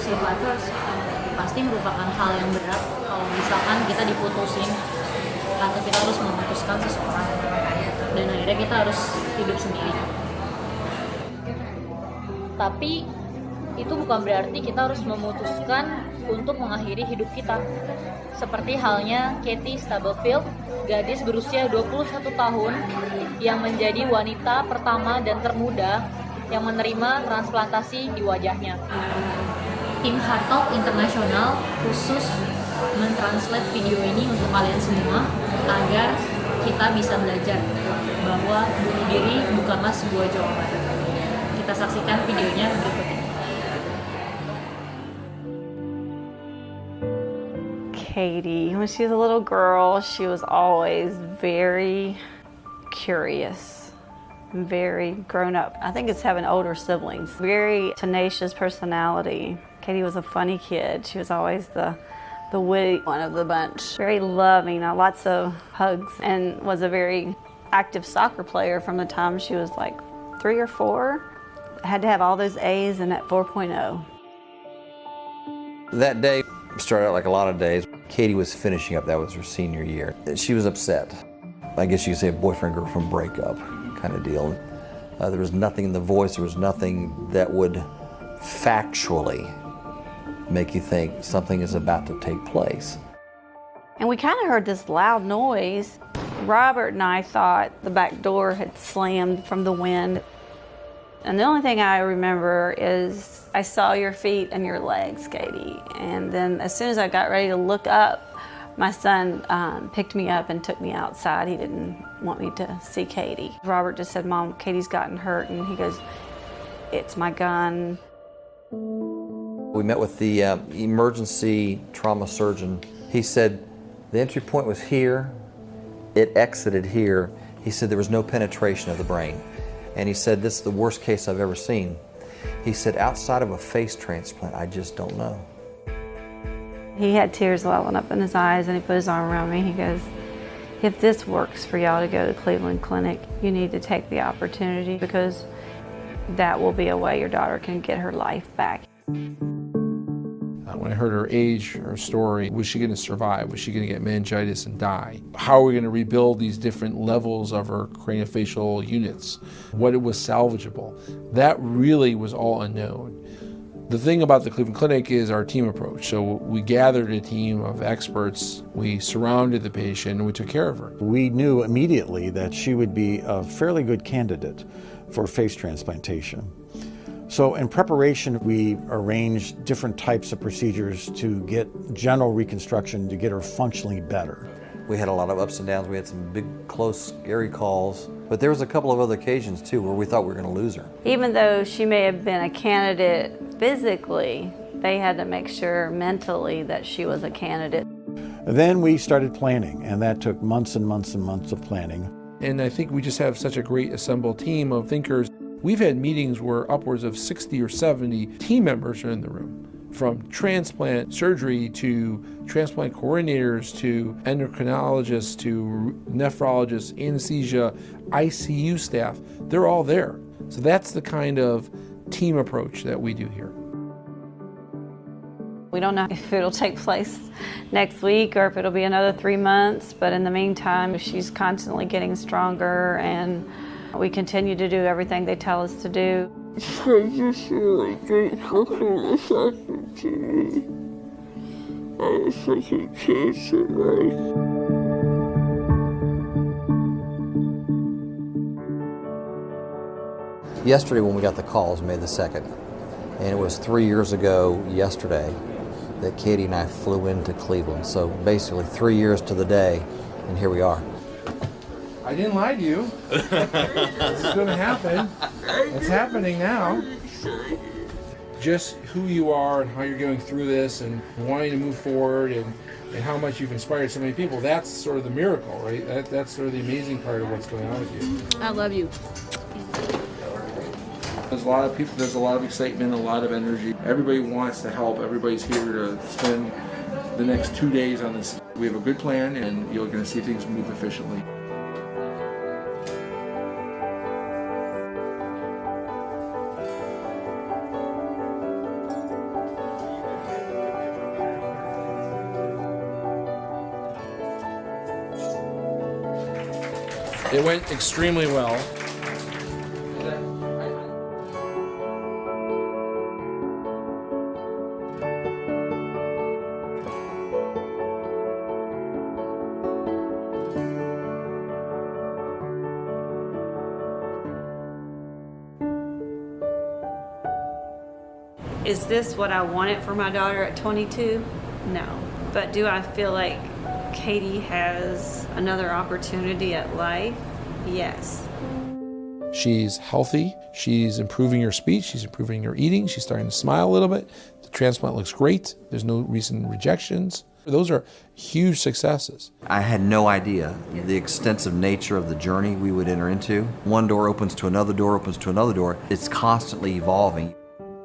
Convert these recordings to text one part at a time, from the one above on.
bersifat first pasti merupakan hal yang berat kalau misalkan kita diputusin atau kita harus memutuskan seseorang dan akhirnya kita harus hidup sendiri. Tapi itu bukan berarti kita harus memutuskan untuk mengakhiri hidup kita. Seperti halnya Katie Stubblefield, gadis berusia 21 tahun yang menjadi wanita pertama dan termuda yang menerima transplantasi di wajahnya. Tim HeartTalk International khusus mentranslate video ini untuk kalian semua agar kita bisa belajar bahwa bunuh diri bukanlah sebuah jawaban. Kita saksikan videonya berikut ini. Katie, when she was a little girl, she was always very curious, very grown up. I think it's having older siblings. Very tenacious personality. Katie was a funny kid. She was always the witty one of the bunch. Very loving, lots of hugs, and was a very active soccer player from the time she was like 3 or 4. Had to have all those A's and that 4.0. That day started out like a lot of days. Katie was finishing up, that was her senior year. She was upset. I guess you could say a boyfriend-girlfriend breakup kind of deal. There was nothing in the voice, there was nothing that would factually make you think something is about to take place. And we kind of heard this loud noise. Robert and I thought the back door had slammed from the wind. And the only thing I remember is I saw your feet and your legs, Katie. And then as soon as I got ready to look up, my son picked me up and took me outside. He didn't want me to see Katie. Robert just said, "Mom, Katie's gotten hurt." And he goes, "It's my gun." We met with the emergency trauma surgeon. He said the entry point was here, it exited here. He said there was no penetration of the brain. And he said, "This is the worst case I've ever seen." He said, "Outside of a face transplant, I just don't know." He had tears welling up in his eyes, and he put his arm around me. He goes, "If this works for y'all to go to Cleveland Clinic, you need to take the opportunity, because that will be a way your daughter can get her life back." When I heard her age, her story, was she going to survive? Was she going to get meningitis and die? How are we going to rebuild these different levels of her craniofacial units? What it was salvageable? That really was all unknown. The thing about the Cleveland Clinic is our team approach. So we gathered a team of experts, we surrounded the patient, and we took care of her. We knew immediately that she would be a fairly good candidate for face transplantation. So in preparation, we arranged different types of procedures to get general reconstruction to get her functionally better. We had a lot of ups and downs. We had some big, close, scary calls. But there was a couple of other occasions, too, where we thought we were going to lose her. Even though she may have been a candidate physically, they had to make sure mentally that she was a candidate. Then we started planning, and that took months and months and months of planning. And I think we just have such a great assembled team of thinkers. We've had meetings where upwards of 60 or 70 team members are in the room, from transplant surgery to transplant coordinators to endocrinologists to nephrologists, anesthesia, ICU staff. They're all there. So that's the kind of team approach that we do here. We don't know if it'll take place next week or if it'll be another 3 months, but in the meantime, she's constantly getting stronger, and we continue to do everything they tell us to do. I just really grateful for this opportunity. I have such a chance in life. Yesterday when we got the calls, May the 2nd, and it was 3 years ago yesterday that Katie and I flew into Cleveland. So basically 3 years to the day, and here we are. I didn't lie to you. This is going to happen. It's happening now. Just who you are and how you're going through this and wanting to move forward and how much you've inspired so many people, that's sort of the miracle, right? That's sort of the amazing part of what's going on with you. I love you. There's a lot of people, there's a lot of excitement, a lot of energy. Everybody wants to help. Everybody's here to spend the next 2 days on this. We have a good plan, and you're going to see things move efficiently. It went extremely well. Is this what I wanted for my daughter at 22? No. But do I feel like Katie has another opportunity at life? Yes. She's healthy, she's improving her speech, she's improving her eating, she's starting to smile a little bit. The transplant looks great, there's no recent rejections. Those are huge successes. I had no idea the extensive nature of the journey we would enter into. One door opens to another door, opens to another door. It's constantly evolving.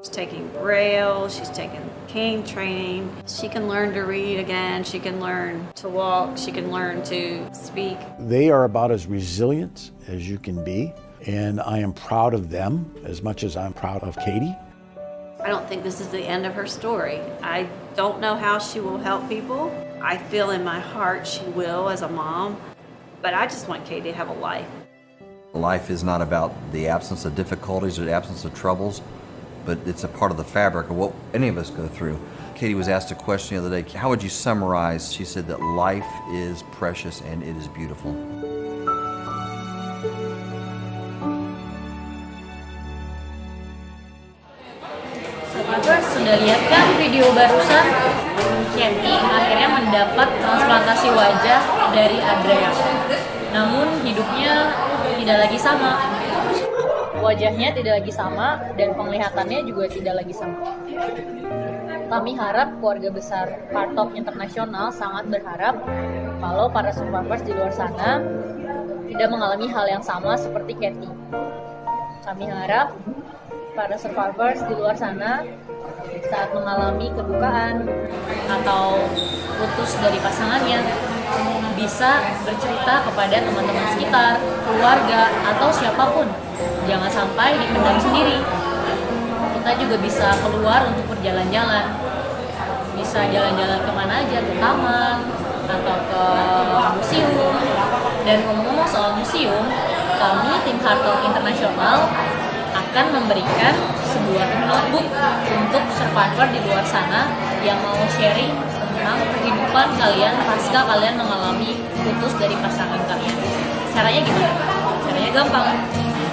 She's taking Braille, she's taking cane training. She can learn to read again, she can learn to walk, she can learn to speak. They are about as resilient as you can be, and I am proud of them as much as I'm proud of Katie. I don't think this is the end of her story. I don't know how she will help people. I feel in my heart she will as a mom, but I just want Katie to have a life. Life is not about the absence of difficulties or the absence of troubles, but it's a part of the fabric of what any of us go through. Katie was asked a question the other day, how would you summarize? She said that life is precious and it is beautiful. Sobat, sudah lihat kan video barusan? Kathy akhirnya mendapat transplantasi wajah dari Andrea. Namun hidupnya tidak lagi sama. Wajahnya tidak lagi sama dan penglihatannya juga tidak lagi sama. Kami harap keluarga besar HeartTalk International sangat berharap kalau para survivors di luar sana tidak mengalami hal yang sama seperti Kathy. Kami harap para survivors di luar sana saat mengalami kedukaan atau putus dari pasangannya bisa bercerita kepada teman-teman sekitar, keluarga, atau siapapun. Jangan sampai dipendam sendiri. Kita juga bisa keluar untuk berjalan-jalan. Bisa jalan-jalan kemana aja, ke taman, atau ke museum. Dan ngomong-ngomong soal museum, kami tim HeartTalk International akan memberikan sebuah notebook untuk survivor di luar sana yang mau sharing tentang kehidupan kalian pasca kalian mengalami putus dari pasangan kalian. Caranya gimana? Caranya gampang.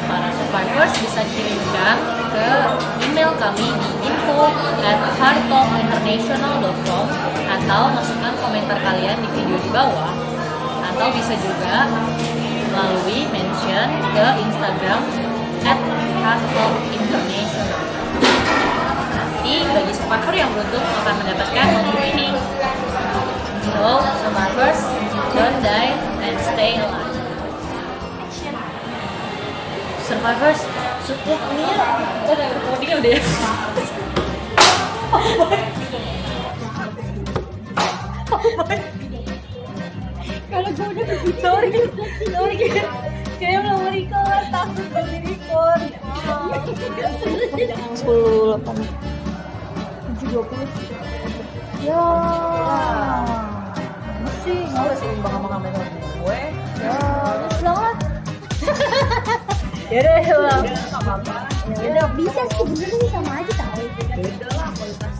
Para survivors bisa kirimkan ke email kami di info@hearttalkinternational.com atau masukkan komentar kalian di video di bawah, atau bisa juga melalui mention ke Instagram @HeartTalkInternational. Nanti bagi survivor yang beruntung akan mendapatkan notebook ini. So, survivors, don't die and stay alive. Survivors, sudah ini ya, kita udah recording udah ya. Kalau gue udah sorry, kayak belum record, takut belum record. 10, 8, 7, 20. Ya, masih nggak seimbang sama kamera gue. Ya, udah lah. Yaudah, nggak apa-apa. Ya udah bisa sih, bener sama aja tahu. Beda lah kualitas